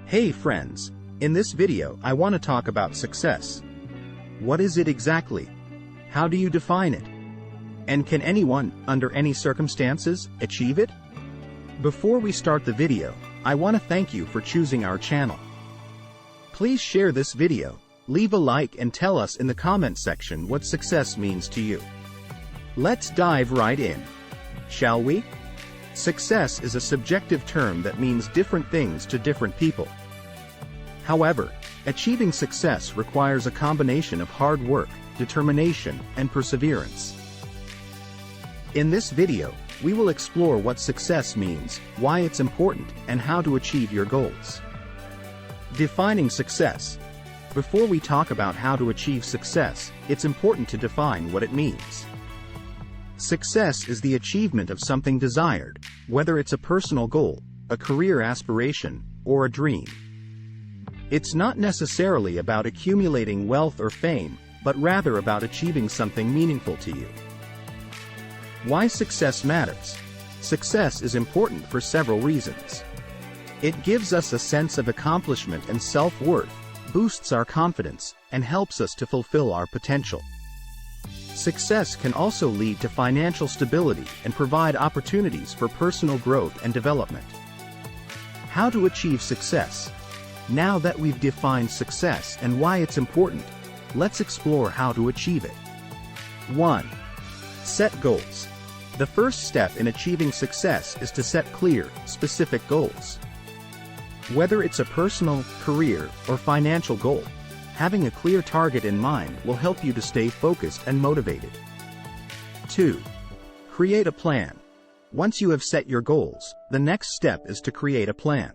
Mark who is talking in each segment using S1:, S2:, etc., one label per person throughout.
S1: Hey friends, in this video I want to talk about success. What is it exactly? How do you define it? And can anyone, under any circumstances, achieve it? Before we start the video, I want to thank you for choosing our channel. Please share this video, leave a like and tell us in the comment section what success means to you. Let's dive right in, shall we? Success is a subjective term that means different things to different people. However, achieving success requires a combination of hard work, determination, and perseverance. In this video, we will explore what success means, why it's important, and how to achieve your goals. Defining success. Before we talk about how to achieve success, it's important to define what it means. Success is the achievement of something desired, whether it's a personal goal, a career aspiration, or a dream. It's not necessarily about accumulating wealth or fame, but rather about achieving something meaningful to you. Why success matters? Success is important for several reasons. It gives us a sense of accomplishment and self-worth, boosts our confidence, and helps us to fulfill our potential. Success can also lead to financial stability and provide opportunities for personal growth and development. How to achieve success? Now that we've defined success and why it's important, let's explore how to achieve it. 1. Set goals. The first step in achieving success is to set clear, specific goals. Whether it's a personal, career, or financial goal, having a clear target in mind will help you to stay focused and motivated. 2. Create a plan. Once you have set your goals, the next step is to create a plan.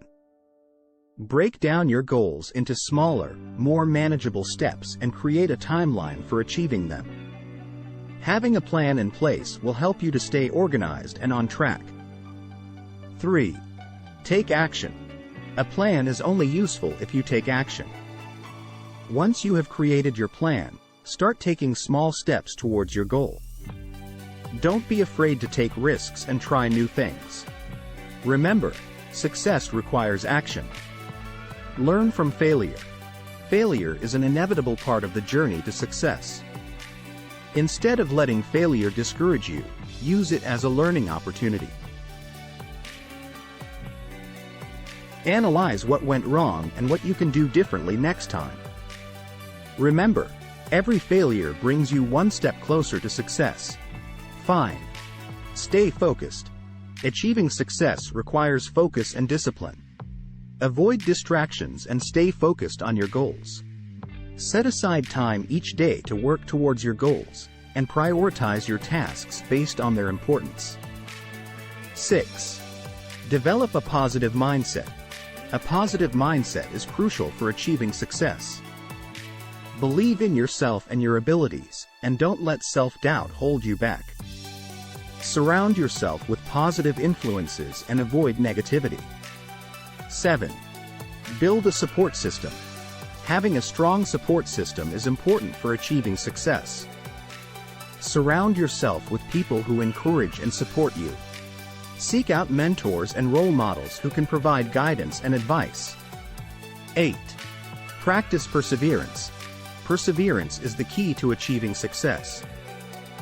S1: Break down your goals into smaller, more manageable steps and create a timeline for achieving them. Having a plan in place will help you to stay organized and on track. 3. Take action. A plan is only useful if you take action. Once you have created your plan, start taking small steps towards your goal. Don't be afraid to take risks and try new things. Remember, success requires action. Learn from failure. Failure is an inevitable part of the journey to success. Instead of letting failure discourage you, use it as a learning opportunity. Analyze what went wrong and what you can do differently next time. Remember, every failure brings you one step closer to success. 5. Stay focused. Achieving success requires focus and discipline. Avoid distractions and stay focused on your goals. Set aside time each day to work towards your goals, and prioritize your tasks based on their importance. 6. Develop a positive mindset. A positive mindset is crucial for achieving success. Believe in yourself and your abilities, and don't let self-doubt hold you back. Surround yourself with positive influences and avoid negativity. 7. Build a support system. Having a strong support system is important for achieving success. Surround yourself with people who encourage and support you. Seek out mentors and role models who can provide guidance and advice. 8. Practice perseverance. Perseverance is the key to achieving success.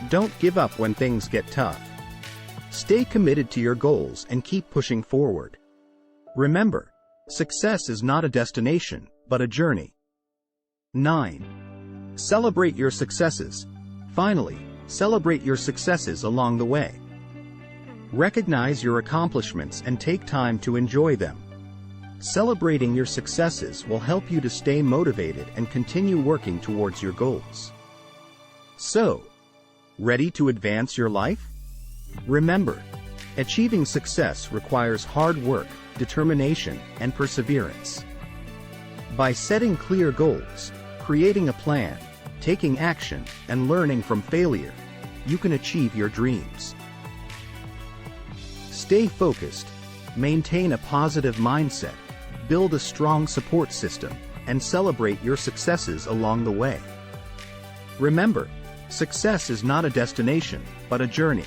S1: Don't give up when things get tough. Stay committed to your goals and keep pushing forward. Remember, success is not a destination, but a journey. 9. Celebrate your successes. Finally, celebrate your successes along the way. Recognize your accomplishments and take time to enjoy them. Celebrating your successes will help you to stay motivated and continue working towards your goals. So, ready to advance your life? Remember, achieving success requires hard work, determination, and perseverance. By setting clear goals, creating a plan, taking action, and learning from failure, you can achieve your dreams. Stay focused, maintain a positive mindset, build a strong support system, and celebrate your successes along the way. Remember, success is not a destination, but a journey.